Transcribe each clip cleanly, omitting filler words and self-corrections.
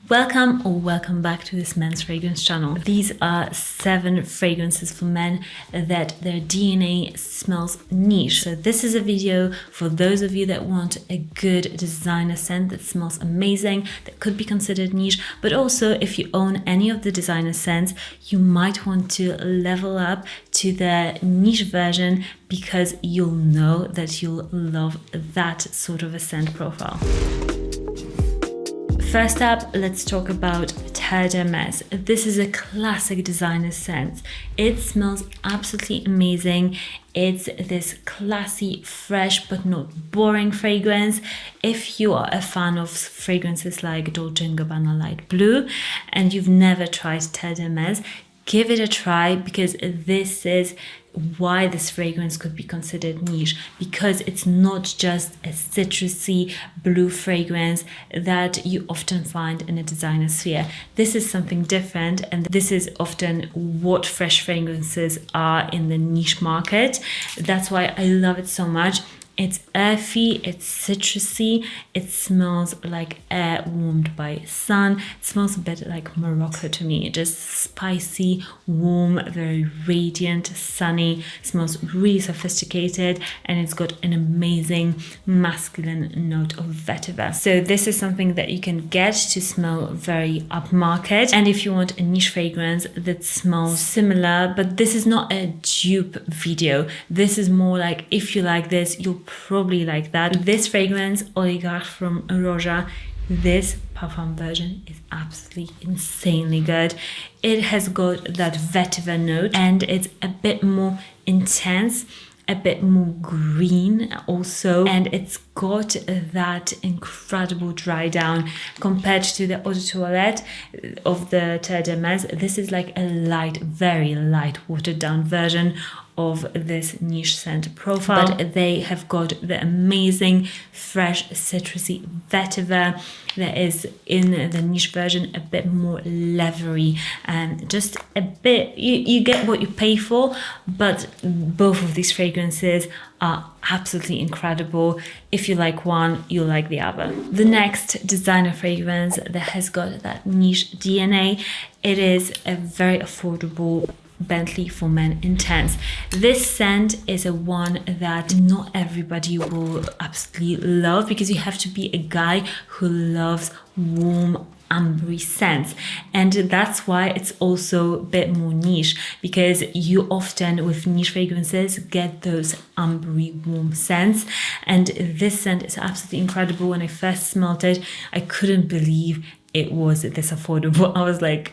Welcome or welcome back to this men's fragrance channel. These are 7 fragrances for men that their DNA smells niche. So this is a video for those of you that want a good designer scent that smells amazing, that could be considered niche, but also if you own any of the designer scents, you might want to level up to the niche version because you'll know that you'll love that sort of a scent profile. First up, let's talk about Terre d'Hermès. This is a classic designer scent. It smells absolutely amazing. It's this classy, fresh, but not boring fragrance. If you are a fan of fragrances like Dolce & Gabbana Light Blue and you've never tried Terre d'Hermès, give it a try because this is why this fragrance could be considered niche, because it's not just a citrusy blue fragrance that you often find in a designer sphere. This is something different, and this is often what fresh fragrances are in the niche market. That's why I love it so much. It's earthy, it's citrusy, it smells like air warmed by sun. It smells a bit like Morocco to me, just spicy, warm, very radiant, sunny. It smells really sophisticated, and it's got an amazing masculine note of vetiver. So this is something that you can get to smell very upmarket. And if you want a niche fragrance that smells similar, but this is not a dupe video. This is more like, if you like this, you'll probably like that. This fragrance, Oligarch from Roja, this parfum version is absolutely insanely good. It has got that vetiver note and it's a bit more intense, a bit more green also, and it's got that incredible dry down compared to the Eau de Toilette of the Terre d'Hermès. This is like a light, very light watered down version of this niche scent profile, but they have got the amazing fresh citrusy vetiver that is in the niche version a bit more leathery and just a bit, you get what you pay for, but both of these fragrances are absolutely incredible. If you like one, you'll like the other. The next designer fragrance that has got that niche DNA, it is a very affordable Bentley for Men Intense. This scent is a one that not everybody will absolutely love because you have to be a guy who loves warm ambery scents, and that's why it's also a bit more niche, because you often with niche fragrances get those ambery warm scents, and this scent is absolutely incredible. When I first smelled it, I couldn't believe it was this affordable. I was like,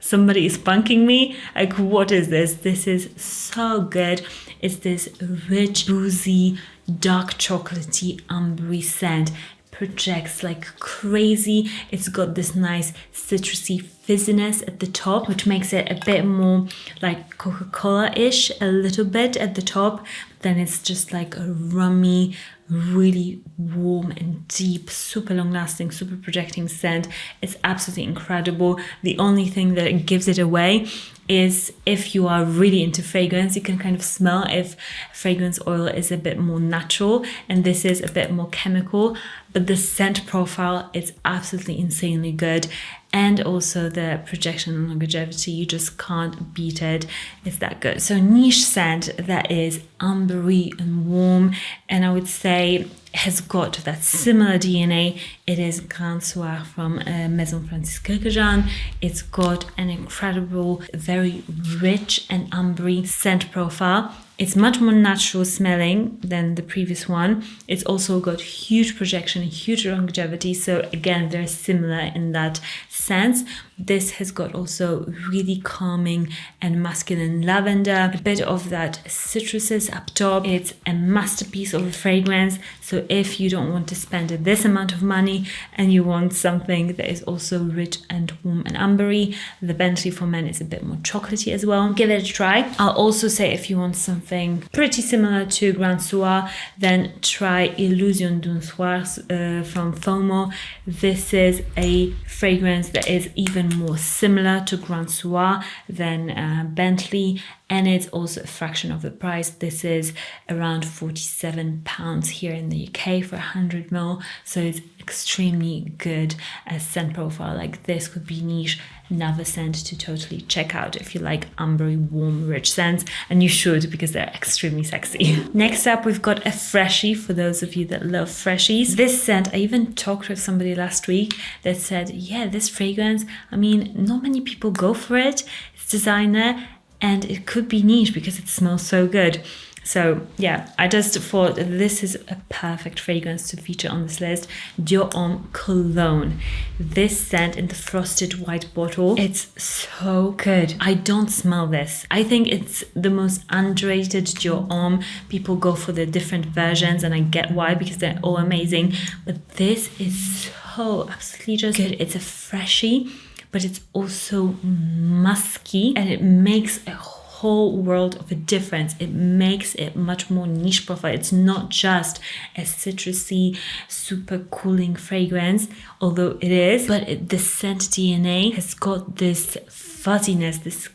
somebody is punking me, like what is this? This is so good. It's this rich, boozy, dark chocolatey, ambery scent. Projects like crazy. It's got this nice citrusy fizziness at the top, which makes it a bit more like Coca-Cola-ish a little bit at the top, but then it's just like a rummy, really warm and deep, super long lasting, super projecting scent. It's absolutely incredible. The only thing that gives it away is if you are really into fragrance, you can kind of smell if fragrance oil is a bit more natural and this is a bit more chemical, but the scent profile is absolutely insanely good. And also the projection and longevity, you just can't beat it. It's that good. So niche scent that is ambery and warm, and I would say has got that similar DNA. It is Grand Soir from Maison Francis Kekajan. It's got an incredible, very rich and ambery scent profile. It's much more natural smelling than the previous one. It's also got huge projection, huge longevity. So again, they're similar in that sense. This has got also really calming and masculine lavender, a bit of that citruses up top. It's a masterpiece of a fragrance. So if you don't want to spend this amount of money and you want something that is also rich and warm and ambery, the Bentley for Men is a bit more chocolatey as well. Give it a try. I'll also say if you want something pretty similar to Grand Soir, then try Illusion d'un Soir from FOMO. This is a fragrance that is even more similar to Grand Soir than Bentley, and it's also a fraction of the price. This is around £47 here in the UK for 100 ml, so it's extremely good scent profile. Like this could be niche, another scent to totally check out if you like ambery, warm, rich scents, and you should, because they're extremely sexy. Next up, we've got a freshie for those of you that love freshies. This scent, I even talked with somebody last week that said, yeah, this fragrance, I mean, not many people go for it. It's designer and it could be niche because it smells so good. So yeah, I just thought this is a perfect fragrance to feature on this list. Dior Homme Cologne. This scent in the frosted white bottle, it's so good. I don't smell this. I think it's the most underrated Dior Homme. People go for the different versions and I get why, because they're all amazing. But this is so absolutely just good. It's a freshie, but it's also musky and it makes a whole world of a difference. It makes it much more niche profile. It's not just a citrusy, super cooling fragrance, although it is, but the scent DNA has got this fuzziness, this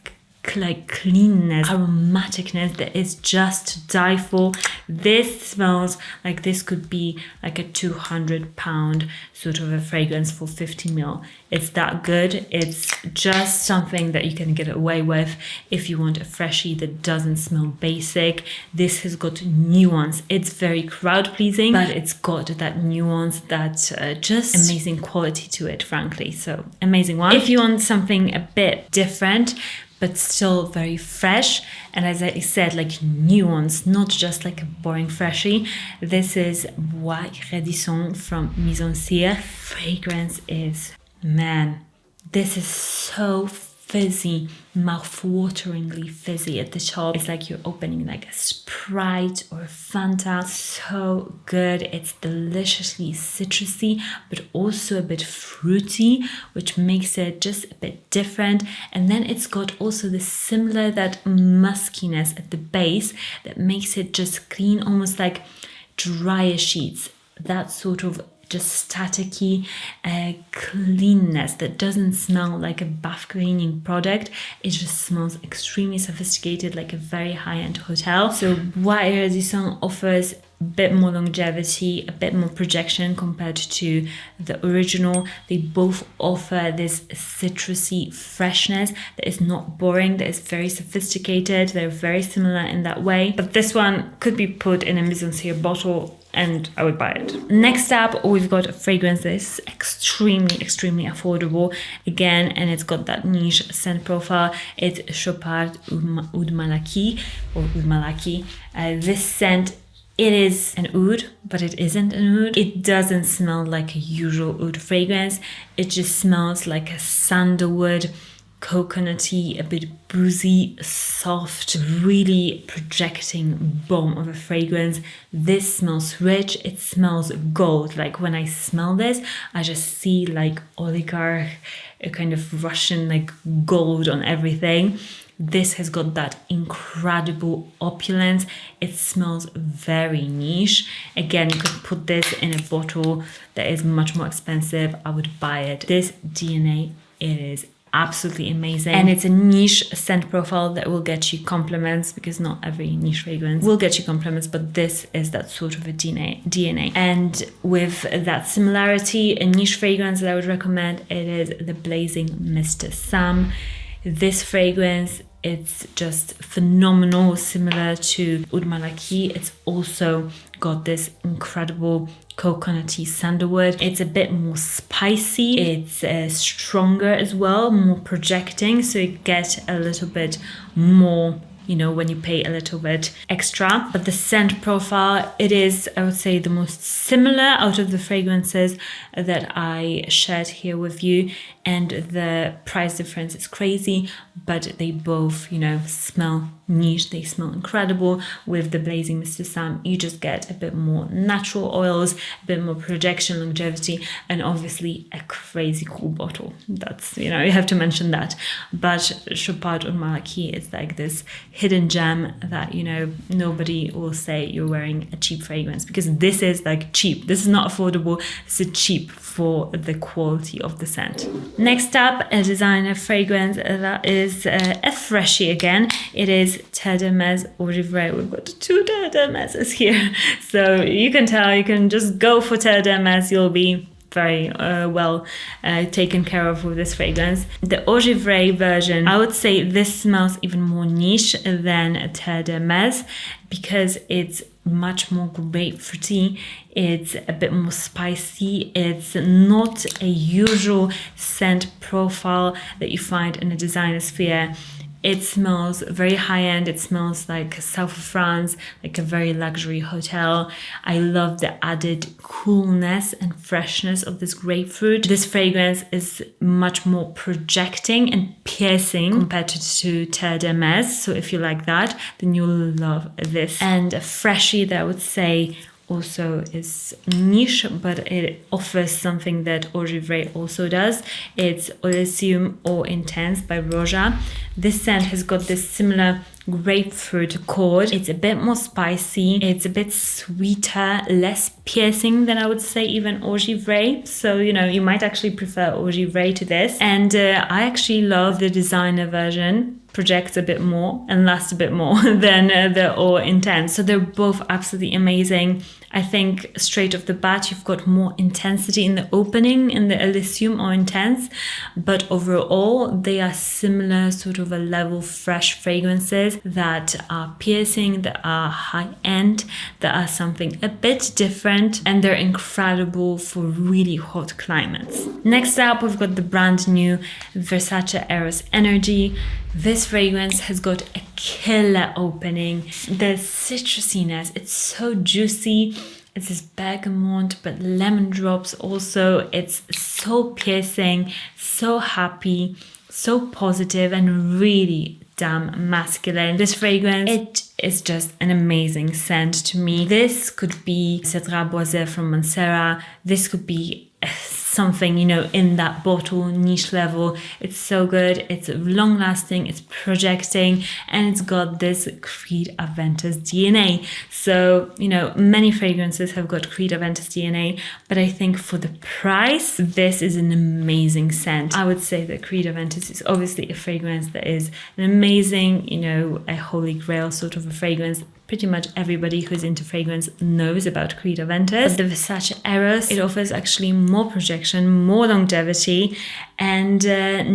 like cleanness, aromaticness that is just to die for. This smells like this could be like a £200 sort of a fragrance for 50 ml. It's that good. It's just something that you can get away with if you want a freshie that doesn't smell basic. This has got nuance. It's very crowd pleasing, but it's got that nuance, that just amazing quality to it, frankly. So amazing one. If you want something a bit different, but still very fresh, and as I said, like nuance, not just like a boring freshie. This is Bois Radisson from Mise en Cire. Fragrance is, man, this is so fizzy, mouth-wateringly fizzy at the top. It's like you're opening like a Sprite or a Fanta. So good. It's deliciously citrusy, but also a bit fruity, which makes it just a bit different. And then it's got also the similar, that muskiness at the base that makes it just clean, almost like drier sheets. That sort of just staticky cleanness that doesn't smell like a bath cleaning product. It just smells extremely sophisticated, like a very high-end hotel. So Bois Radisson offers a bit more longevity, a bit more projection compared to the original. They both offer this citrusy freshness that is not boring, that is very sophisticated. They're very similar in that way, but this one could be put in a Mise en Cire bottle and I would buy it. Next up, we've got a fragrance that is extremely affordable again, and it's got that niche scent profile. It's Chopard Oud Malaki or Oud Malaki. This scent, it is an oud, but it isn't an oud. It doesn't smell like a usual oud fragrance. It just smells like a sandalwood, coconutty, a bit boozy, soft, really projecting bomb of a fragrance. This smells rich. It smells gold. Like when I smell this, I just see like oligarch, a kind of Russian like gold on everything. This has got that incredible opulence. It smells very niche. Again, you could put this in a bottle that is much more expensive. I would buy it. This DNA, it is absolutely amazing, and it's a niche scent profile that will get you compliments, because not every niche fragrance will get you compliments, but this is that sort of a DNA. And with that similarity, a niche fragrance that I would recommend, it is the Blazing Mr. Sam. This fragrance, it's just phenomenal, similar to Oud Malaki. It's also got this incredible coconutty sandalwood. It's a bit more spicy. It's stronger as well, more projecting, so you get a little bit more, you know, when you pay a little bit extra. But the scent profile, it is, I would say, the most similar out of the fragrances that I shared here with you, and the price difference is crazy, but they both, you know, smell niche. They smell incredible. With the Blazing Mr. Sam, you just get a bit more natural oils, a bit more projection, longevity, and obviously a crazy cool bottle. That's, you know, you have to mention that. But Chopard Oud Malaki is like this hidden gem that, you know, nobody will say you're wearing a cheap fragrance, because this is like cheap. This is not affordable. This is cheap for the quality of the scent. Next up, a designer fragrance that is a freshie again. It is Terre de Mes Eau de Vrai. We've got 2 Terre de Meses here. So you can tell, you can just go for Terre de Mes. You'll be very well taken care of with this fragrance. The Eau de Vrai version, I would say this smells even more niche than Terre de Mes, because it's much more grapefruity, it's a bit more spicy, it's not a usual scent profile that you find in a designer sphere. It smells very high-end. It smells like south of France, like a very luxury hotel. I love the added coolness and freshness of this grapefruit. This fragrance is much more projecting and piercing compared to Terre de Mes. So if you like that, then you'll love this. And a freshie that I would say also is niche, but it offers something that Eau de Vrai also does. It's Olesium Eau Intense by Roja. This scent has got this similar grapefruit chord. It's a bit more spicy. It's a bit sweeter, less piercing than I would say even Eau de Vrai. So, you know, you might actually prefer Eau de Vrai to this. And I actually love the designer version. Projects a bit more and lasts a bit more than the Eau Intense. So they're both absolutely amazing. I think straight off the bat, you've got more intensity in the opening in the Elysium Eau Intense, but overall they are similar sort of a level fresh fragrances that are piercing, that are high end, that are something a bit different, and they're incredible for really hot climates. Next up, we've got the brand new Versace Eros Energy. This fragrance has got a killer opening. The citrusiness, it's so juicy. It's this bergamot, but lemon drops also. It's so piercing, so happy, so positive, and really damn masculine. This fragrance, it is just an amazing scent to me. This could be Cedra Boisé from Mancera. This could be something, you know, in that bottle niche level. It's so good. It's long lasting, it's projecting, and it's got this Creed Aventus DNA. So, you know, many fragrances have got Creed Aventus DNA, but I think for the price, this is an amazing scent. I would say that Creed Aventus is obviously a fragrance that is an amazing, you know, a holy grail sort of a fragrance. Pretty much everybody who's into fragrance knows about Creed Aventus. But the Versace Eros, it offers actually more projection, more longevity, and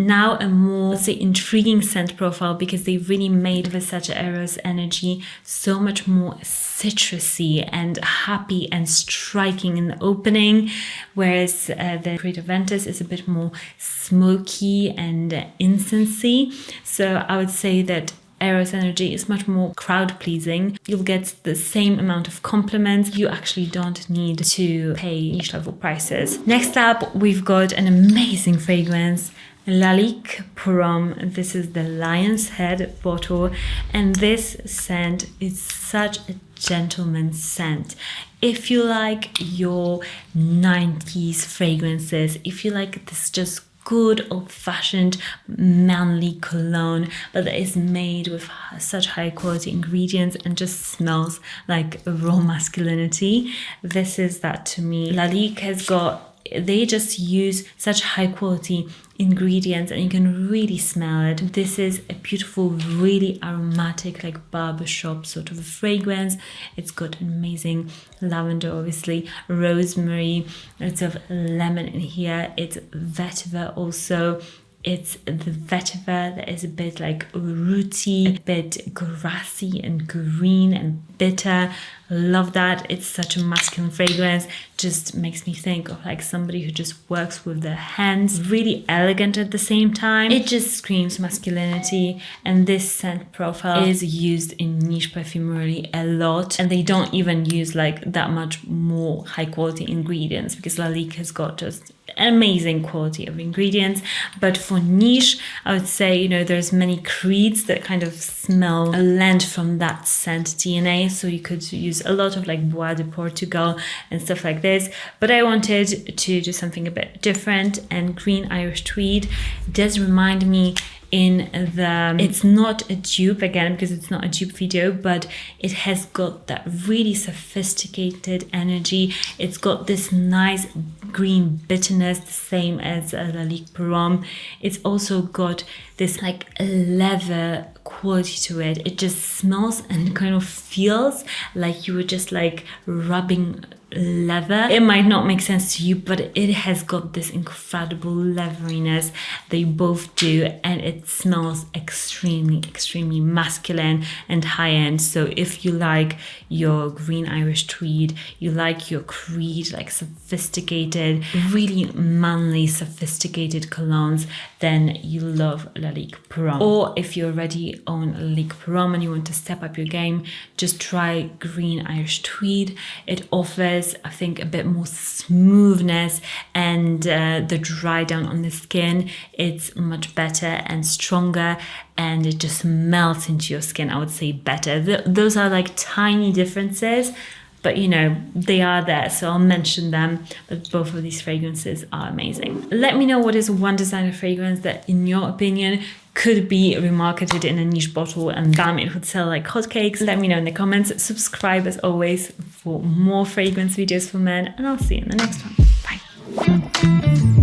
now a more, let's say, intriguing scent profile, because they really made Versace Eros Energy so much more citrusy and happy and striking in the opening, whereas the Creed Aventus is a bit more smoky and incensey. So I would say that Eros Energy is much more crowd pleasing. You'll get the same amount of compliments. You actually don't need to pay niche level prices. Next up, we've got an amazing fragrance, Lalique Pour Homme. This is the Lion's Head bottle, and this scent is such a gentleman's scent. If you like your 90s fragrances, if you like this just good old-fashioned manly cologne, but that is made with such high quality ingredients and just smells like raw masculinity, this is that to me. Lalique has got, they just use such high quality ingredients and you can really smell it. This is a beautiful, really aromatic, like barbershop sort of a fragrance. It's got amazing lavender, obviously, rosemary, lots of lemon in here. It's vetiver also. It's the vetiver that is a bit like rooty, a bit grassy and green and bitter. Love that. It's such a masculine fragrance. Just makes me think of like somebody who just works with their hands. Really elegant at the same time. It just screams masculinity, and this scent profile is used in niche perfumery a lot, and they don't even use like that much more high quality ingredients, because Lalique has got just an amazing quality of ingredients. But for niche, I would say, you know, there's many creeds that kind of smell a lent from that scent DNA, so you could use a lot of like Bois de Portugal and stuff like this, but I wanted to do something a bit different, and Green Irish Tweed does remind me in the, it's not a dupe again, because it's not a dupe video, but it has got that really sophisticated energy. It's got this nice green bitterness, the same as Lalique Pour. It's also got this like leather quality to it. It just smells and kind of feels like you were just like rubbing leather. It might not make sense to you, but it has got this incredible leatheriness. They both do, and it smells extremely masculine and high-end. So if you like your green Irish tweed, you like your creed, like sophisticated, really manly, sophisticated colognes, then you love Lalique Pour. Or if you already own Lalique Pour and you want to step up your game, just try green Irish tweed. It offers, I think, a bit more smoothness, and the dry down on the skin, it's much better and stronger, and it just melts into your skin, I would say, better. Those are like tiny differences, but you know, they are there, so I'll mention them. But both of these fragrances are amazing. Let me know what is one designer fragrance that, in your opinion, could be remarketed in a niche bottle and bam, it would sell like hotcakes. Let me know in the comments. Subscribe as always for more fragrance videos for men, and I'll see you in the next one. Bye.